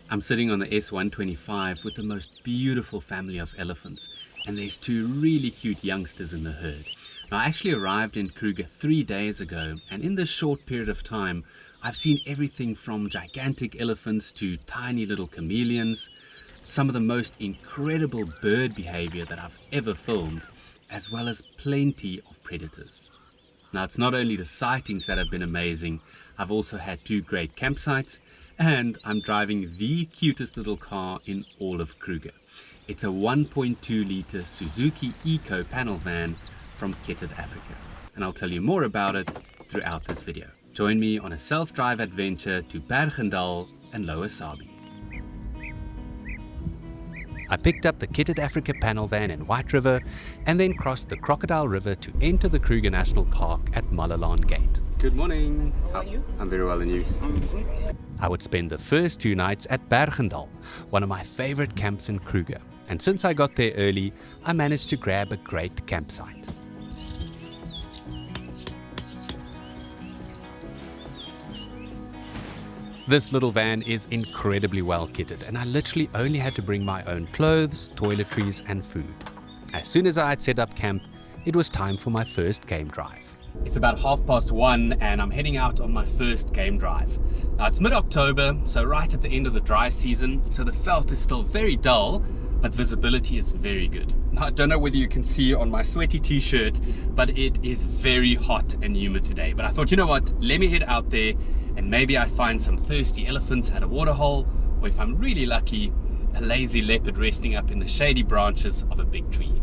I'm sitting on the S125 with the most beautiful family of elephants, and there's two really cute youngsters in the herd. Now, I actually arrived in Kruger 3 days ago, and in this short period of time, I've seen everything from gigantic elephants to tiny little chameleons, some of the most incredible bird behavior that I've ever filmed, as well as plenty of predators. Now, it's not only the sightings that have been amazing, I've also had 2 great campsites, and I'm driving the cutest little car in all of Kruger. It's a 1.2 litre Suzuki Eeco panel van from Cheetah, Africa. And I'll tell you more about it throughout this video. Join me on a self-drive adventure to Berg-en-Dal and Lower Sabie. I picked up the Cheetah Africa panel van in White River and then crossed the Crocodile River to enter the Kruger National Park at Malalaan Gate. Good morning. How are you? I'm very well, and you? I'm good. I would spend the first 2 nights at Berg-en-Dal, one of my favorite camps in Kruger. And since I got there early, I managed to grab a great campsite. This little van is incredibly well kitted, and I literally only had to bring my own clothes, toiletries and food. As soon as I had set up camp, it was time for my first game drive. It's about 1:30 and I'm heading out on my first game drive. Now it's mid-October, so right at the end of the dry season, so the veld is still very dull, but visibility is very good. Now, I don't know whether you can see on my sweaty t-shirt, but it is very hot and humid today. But I thought, you know what, let me head out there and maybe I find some thirsty elephants at a waterhole, or if I'm really lucky, a lazy leopard resting up in the shady branches of a big tree.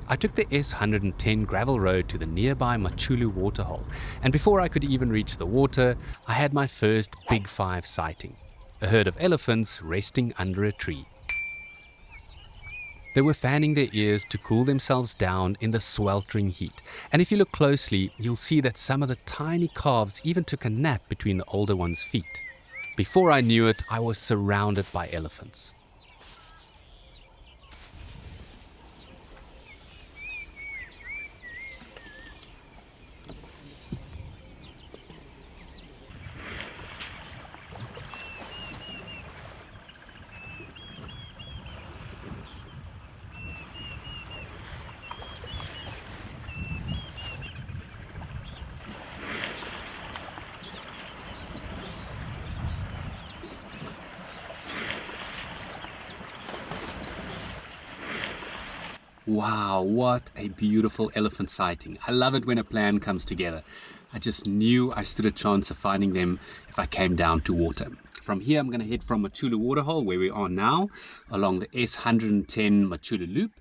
I took the S110 gravel road to the nearby Machulu waterhole, and before I could even reach the water, I had my first Big 5 sighting, a herd of elephants resting under a tree. They were fanning their ears to cool themselves down in the sweltering heat, and if you look closely, you'll see that some of the tiny calves even took a nap between the older one's feet. Before I knew it, I was surrounded by elephants. Wow, what a beautiful elephant sighting. I love it when a plan comes together. I just knew I stood a chance of finding them if I came down to water. From here, I'm going to head from Machulu Waterhole, where we are now, along the S110 Machulu Loop,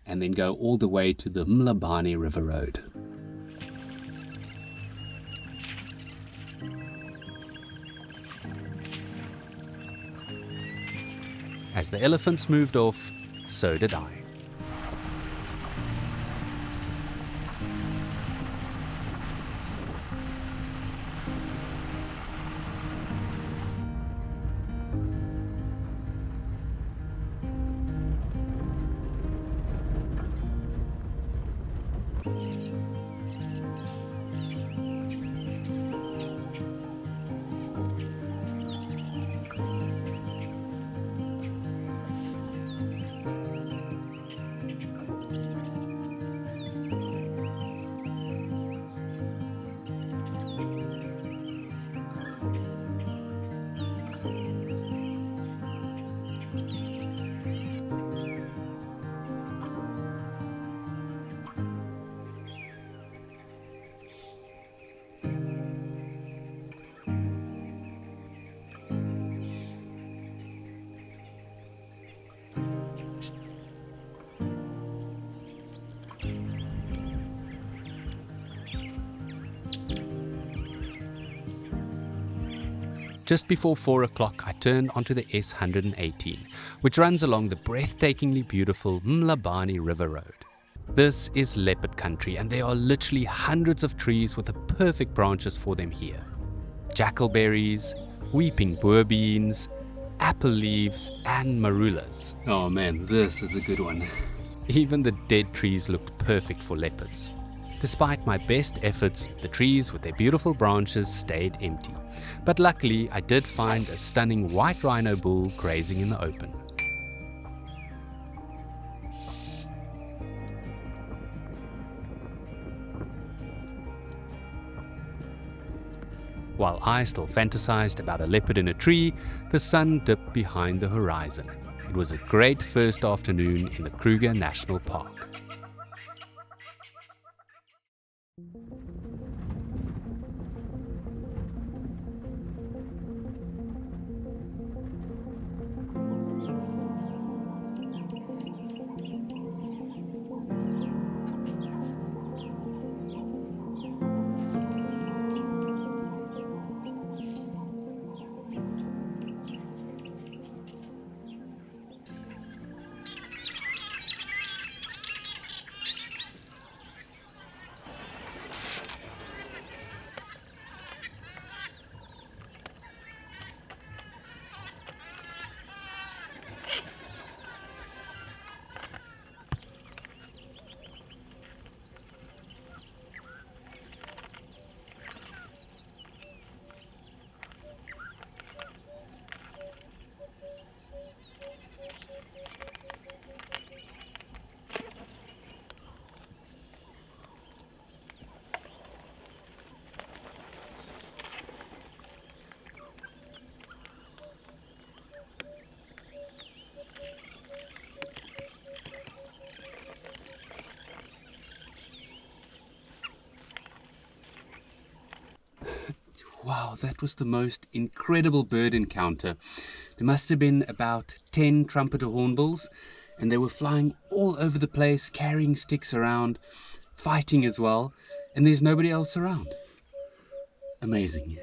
and then go all the way to the Mlabane River Road. As the elephants moved off, so did I. Just before 4 o'clock, I turned onto the S118, which runs along the breathtakingly beautiful Mlabane River Road. This is leopard country, and there are literally hundreds of trees with the perfect branches for them here. Jackalberries, weeping boerbeens, apple leaves, and marulas. Oh man, this is a good one. Even the dead trees looked perfect for leopards. Despite my best efforts, the trees with their beautiful branches stayed empty. But luckily, I did find a stunning white rhino bull grazing in the open. While I still fantasized about a leopard in a tree, the sun dipped behind the horizon. It was a great first afternoon in the Kruger National Park. Wow, that was the most incredible bird encounter. There must have been about 10 trumpeter hornbills, and they were flying all over the place, carrying sticks around, fighting as well, and there's nobody else around. Amazing.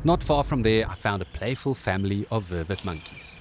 Not far from there, I found a playful family of vervet monkeys.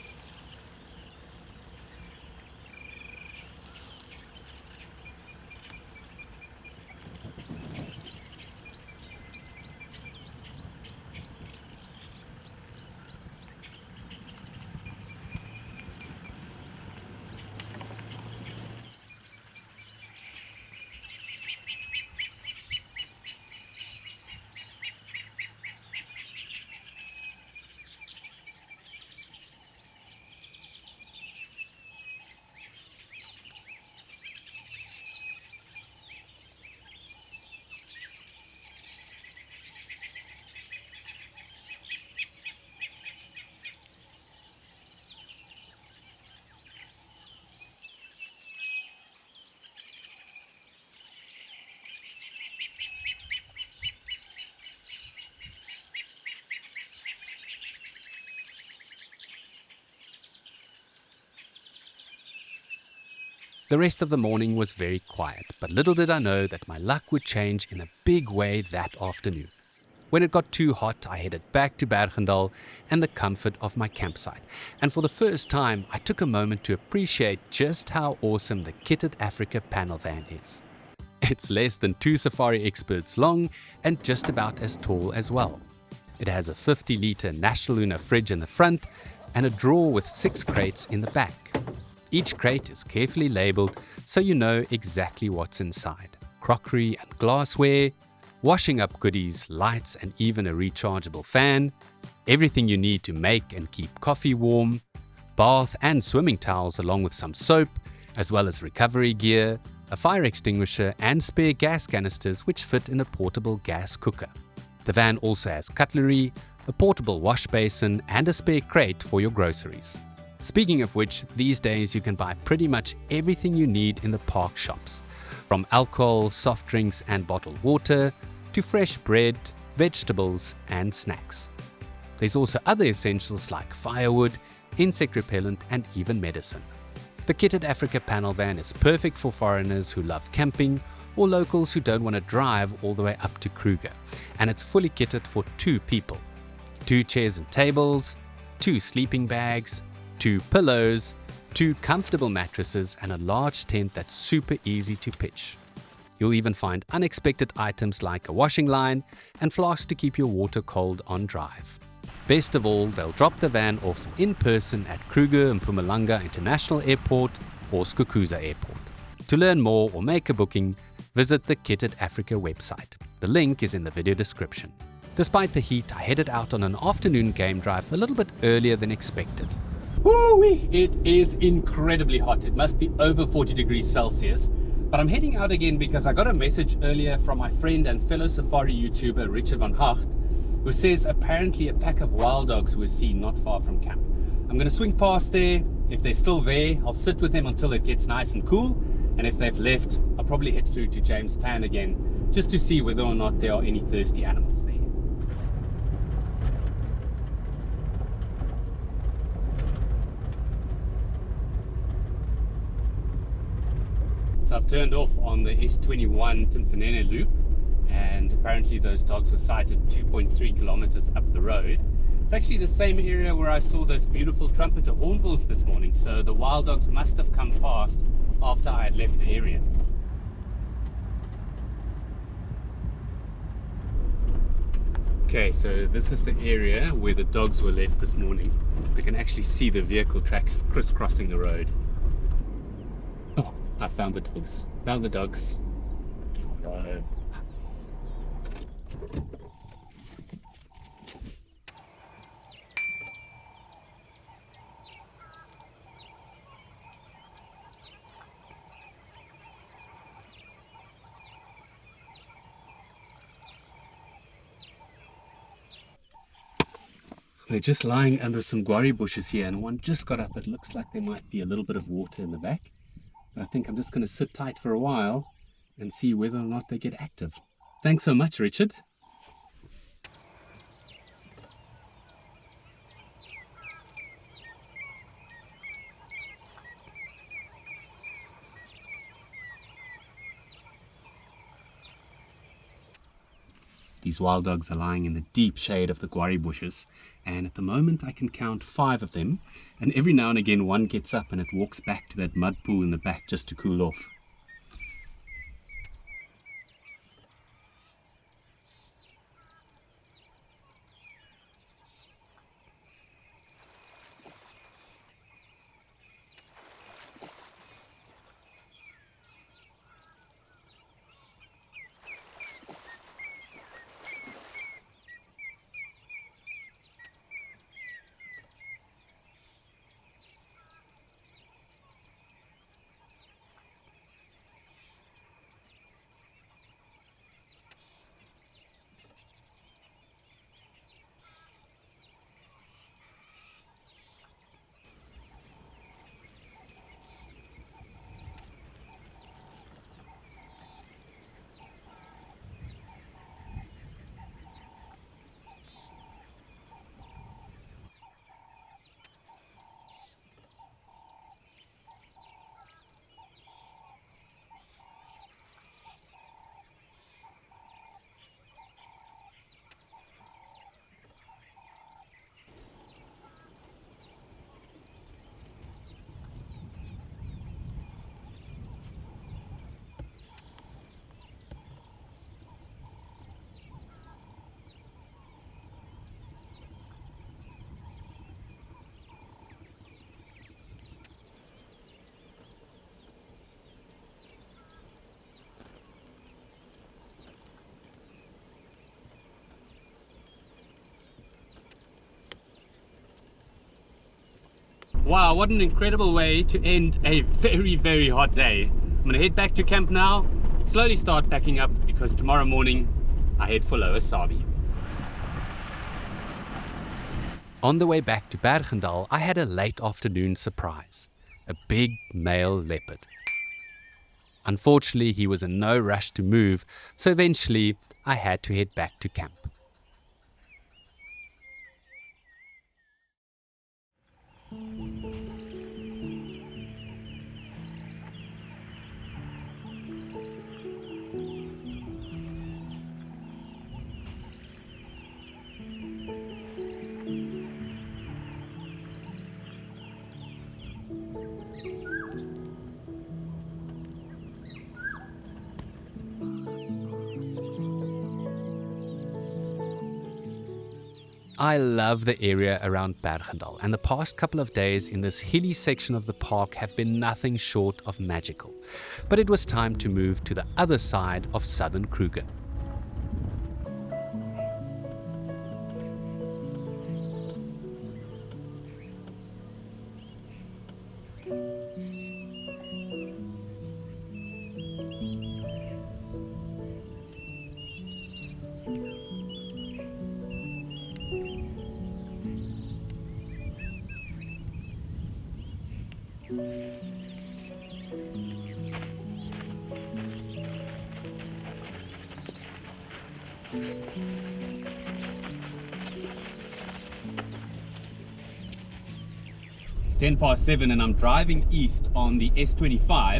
The rest of the morning was very quiet, but little did I know that my luck would change in a big way that afternoon. When it got too hot, I headed back to Berg-en-Dal and the comfort of my campsite. And for the first time, I took a moment to appreciate just how awesome the Kitted Africa panel van is. It's less than 2 Safari Experts long and just about as tall as well. It has a 50-litre National Luna fridge in the front and a drawer with 6 crates in the back. Each crate is carefully labeled so you know exactly what's inside. Crockery and glassware, washing up goodies, lights and even a rechargeable fan, everything you need to make and keep coffee warm, bath and swimming towels along with some soap, as well as recovery gear, a fire extinguisher and spare gas canisters which fit in a portable gas cooker. The van also has cutlery, a portable wash basin and a spare crate for your groceries. Speaking of which, these days you can buy pretty much everything you need in the park shops, from alcohol, soft drinks and bottled water, to fresh bread, vegetables and snacks. There's also other essentials like firewood, insect repellent and even medicine. The Kitted Africa panel van is perfect for foreigners who love camping or locals who don't want to drive all the way up to Kruger, and it's fully kitted for 2 people. 2 chairs and tables, 2 sleeping bags, 2 pillows, 2 comfortable mattresses and a large tent that's super easy to pitch. You'll even find unexpected items like a washing line and flasks to keep your water cold on drive. Best of all, they'll drop the van off in person at Kruger and Mpumalanga International Airport or Skukuza Airport. To learn more or make a booking, visit the Kitted Africa website. The link is in the video description. Despite the heat, I headed out on an afternoon game drive a little bit earlier than expected. Woo-wee! It is incredibly hot. It must be over 40 degrees Celsius. But I'm heading out again because I got a message earlier from my friend and fellow safari YouTuber Richard van Hacht, who says apparently a pack of wild dogs were seen not far from camp. I'm going to swing past there. If they're still there, I'll sit with them until it gets nice and cool. And if they've left, I'll probably head through to James Pan again, just to see whether or not there are any thirsty animals there. So I've turned off on the S21 Timfanene loop, and apparently those dogs were sighted 2.3 kilometers up the road. It's actually the same area where I saw those beautiful trumpeter hornbills this morning, so the wild dogs must have come past after I had left the area. Okay, so this is the area where the dogs were left this morning. We can actually see the vehicle tracks crisscrossing the road. Oh, I found the dogs. Found the dogs. Right. They're just lying under some guarri bushes here, and one just got up. It looks like there might be a little bit of water in the back. But I think I'm just going to sit tight for a while and see whether or not they get active. Thanks so much, Richard. These wild dogs are lying in the deep shade of the guarri bushes, and at the moment I can count 5 of them, and every now and again one gets up and it walks back to that mud pool in the back just to cool off. Wow, what an incredible way to end a very, very hot day. I'm going to head back to camp now, slowly start packing up because tomorrow morning I head for Lower Sabie. On the way back to Berg-en-Dal, I had a late afternoon surprise. A big male leopard. Unfortunately, he was in no rush to move, so eventually I had to head back to camp. I love the area around Berg-en-Dal, and the past couple of days in this hilly section of the park have been nothing short of magical. But it was time to move to the other side of southern Kruger. It's 10 past 7 and I'm driving east on the S25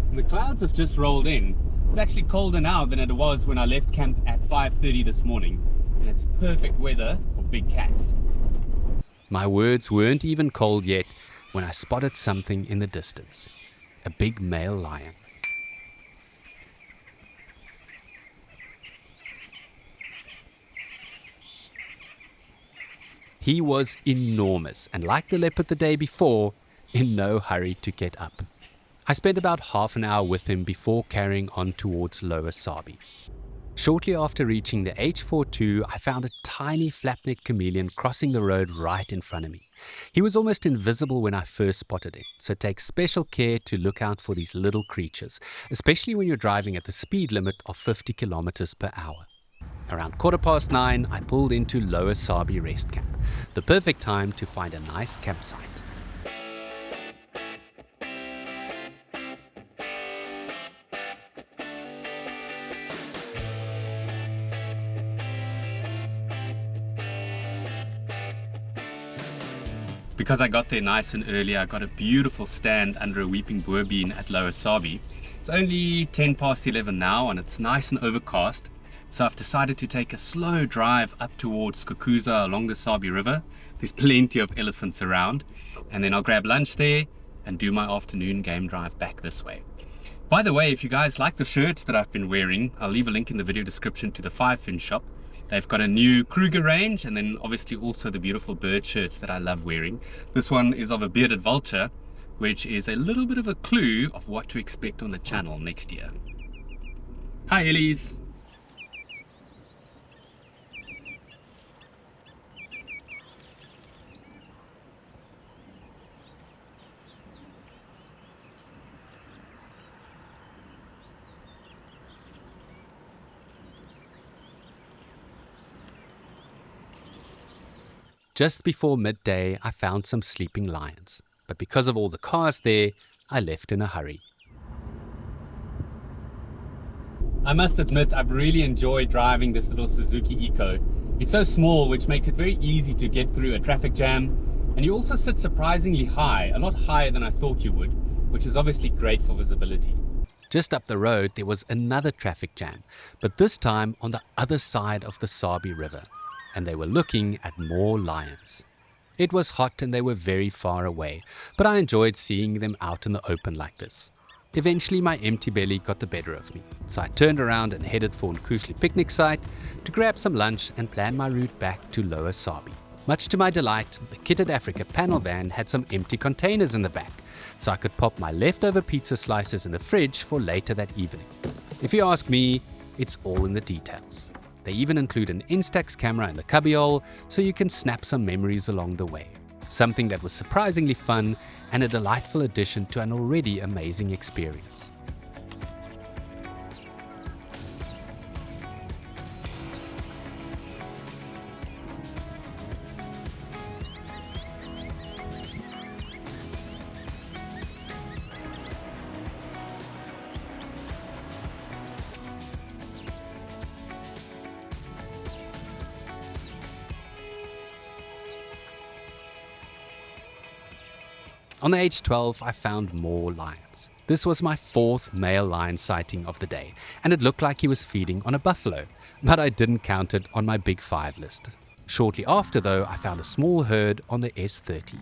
and the clouds have just rolled in. It's actually colder now than it was when I left camp at 5:30 this morning, and it's perfect weather for big cats. My words weren't even cold yet when I spotted something in the distance. A big male lion. He was enormous, and like the leopard the day before, in no hurry to get up. I spent about half an hour with him before carrying on towards Lower Sabie. Shortly after reaching the H42, I found a tiny flapneck chameleon crossing the road right in front of me. He was almost invisible when I first spotted him, so take special care to look out for these little creatures, especially when you're driving at the speed limit of 50 kilometers per hour. Around 9:15, I pulled into Lower Sabie rest camp, the perfect time to find a nice campsite. Because I got there nice and early, I got a beautiful stand under a weeping boerbean at Lower Sabie. It's only 10 past 11 now and it's nice and overcast, so I've decided to take a slow drive up towards Kokuza along the Sabi River. There's plenty of elephants around, and then I'll grab lunch there and do my afternoon game drive back this way. By the way, if you guys like the shirts that I've been wearing, I'll leave a link in the video description to the 5-fin shop. They've got a new Kruger range and then obviously also the beautiful bird shirts that I love wearing. This one is of a bearded vulture, which is a little bit of a clue of what to expect on the channel next year. Hi Ellies! Just before midday, I found some sleeping lions, but because of all the cars there, I left in a hurry. I must admit, I've really enjoyed driving this little Suzuki Eeco. It's so small, which makes it very easy to get through a traffic jam, and you also sit surprisingly high, a lot higher than I thought you would, which is obviously great for visibility. Just up the road, there was another traffic jam, but this time on the other side of the Sabi River, and they were looking at more lions. It was hot and they were very far away, but I enjoyed seeing them out in the open like this. Eventually my empty belly got the better of me, so I turned around and headed for Nkushli picnic site to grab some lunch and plan my route back to Lower Sabie. Much to my delight, the Kitted Africa panel van had some empty containers in the back, so I could pop my leftover pizza slices in the fridge for later that evening. If you ask me, it's all in the details. They even include an Instax camera in the cubbyhole, so you can snap some memories along the way. Something that was surprisingly fun and a delightful addition to an already amazing experience. On the H12, I found more lions. This was my 4th male lion sighting of the day, and it looked like he was feeding on a buffalo, but I didn't count it on my big 5 list. Shortly after though, I found a small herd on the S30.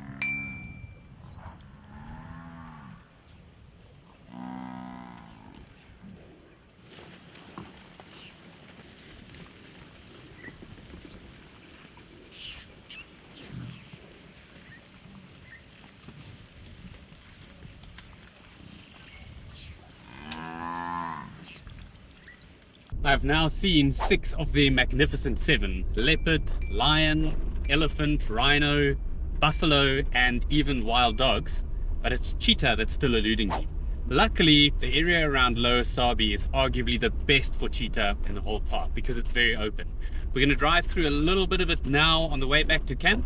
I've now seen 6 of the magnificent 7: leopard, lion, elephant, rhino, buffalo, and even wild dogs. But it's cheetah that's still eluding me. Luckily, the area around Lower Sabie is arguably the best for cheetah in the whole park because it's very open. We're going to drive through a little bit of it now on the way back to camp,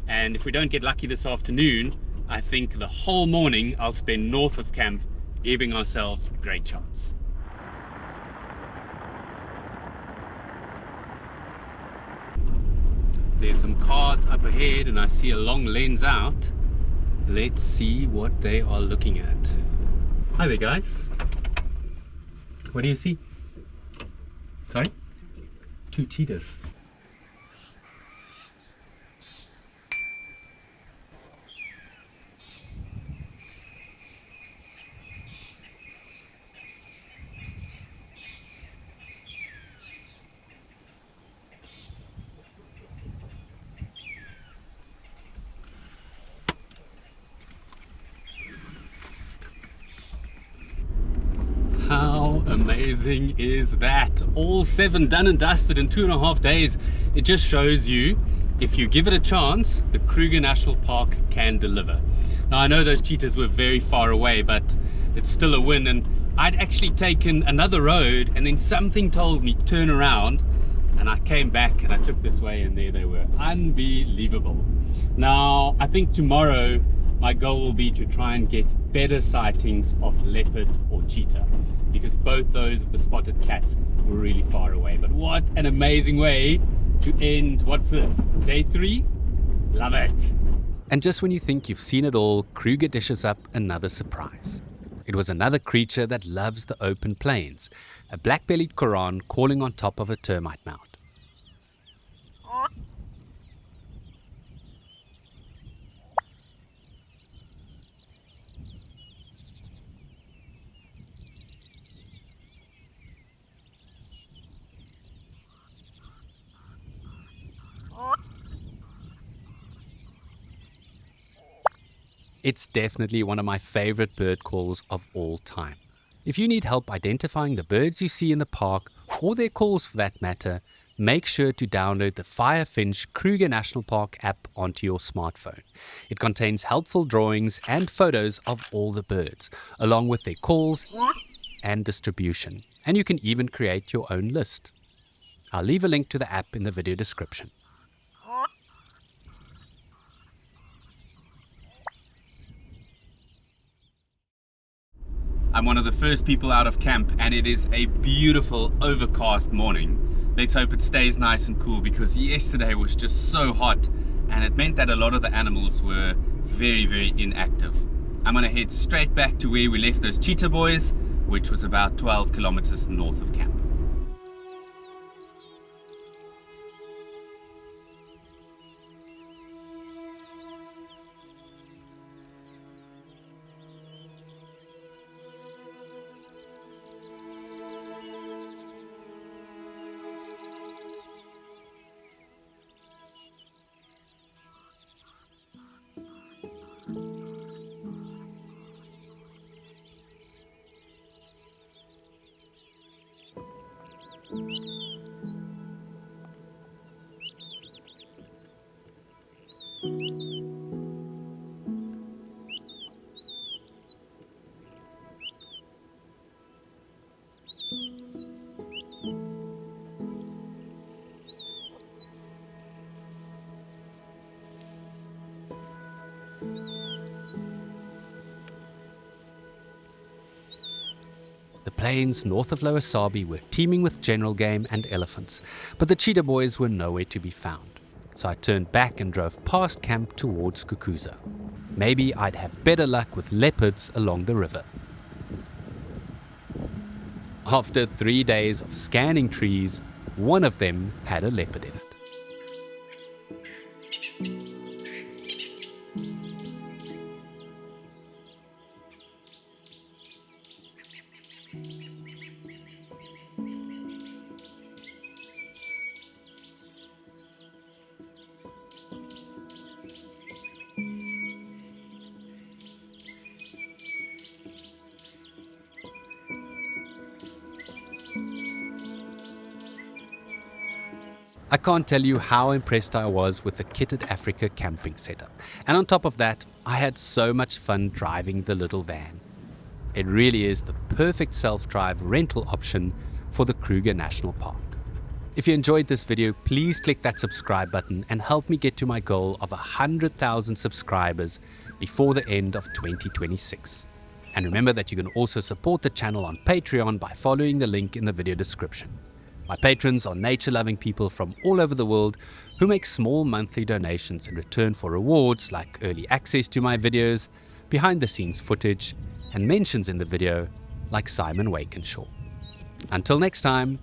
and if we don't get lucky this afternoon, I think the whole morning I'll spend north of camp, giving ourselves a great chance. There's some cars up ahead and I see a long lens out. Let's see what they are looking at. Hi there, guys. What do you see? Sorry? 2 cheetahs. How amazing is that? All 7 done and dusted in 2.5 days. It just shows you, if you give it a chance, the Kruger National Park can deliver. Now I know those cheetahs were very far away, but it's still a win. And I'd actually taken another road and then something told me turn around, and I came back and I took this way and there they were. Unbelievable. Now I think tomorrow my goal will be to try and get better sightings of leopard or cheetah, because both those of the spotted cats were really far away. But what an amazing way to end, what's this, day 3? Love it. And just when you think you've seen it all, Kruger dishes up another surprise. It was another creature that loves the open plains, a black-bellied koran calling on top of a termite mound. It's definitely one of my favorite bird calls of all time. If you need help identifying the birds you see in the park, or their calls for that matter, make sure to download the Firefinch Kruger National Park app onto your smartphone. It contains helpful drawings and photos of all the birds, along with their calls and distribution. And you can even create your own list. I'll leave a link to the app in the video description. I'm one of the first people out of camp, and it is a beautiful overcast morning. Let's hope it stays nice and cool, because yesterday was just so hot and it meant that a lot of the animals were very inactive. I'm gonna head straight back to where we left those cheetah boys, which was about 12 kilometers north of camp. The plains north of Lower Sabie were teeming with general game and elephants, but the cheetah boys were nowhere to be found. So I turned back and drove past camp towards Kruger. Maybe I'd have better luck with leopards along the river. After 3 days of scanning trees, one of them had a leopard in it. I can't tell you how impressed I was with the Kitted Africa camping setup. And on top of that, I had so much fun driving the little van. It really is the perfect self-drive rental option for the Kruger National Park. If you enjoyed this video, please click that subscribe button and help me get to my goal of 100,000 subscribers before the end of 2026. And remember that you can also support the channel on Patreon by following the link in the video description. My patrons are nature-loving people from all over the world who make small monthly donations in return for rewards like early access to my videos, behind-the-scenes footage, and mentions in the video like Simon Wakenshaw. Until next time,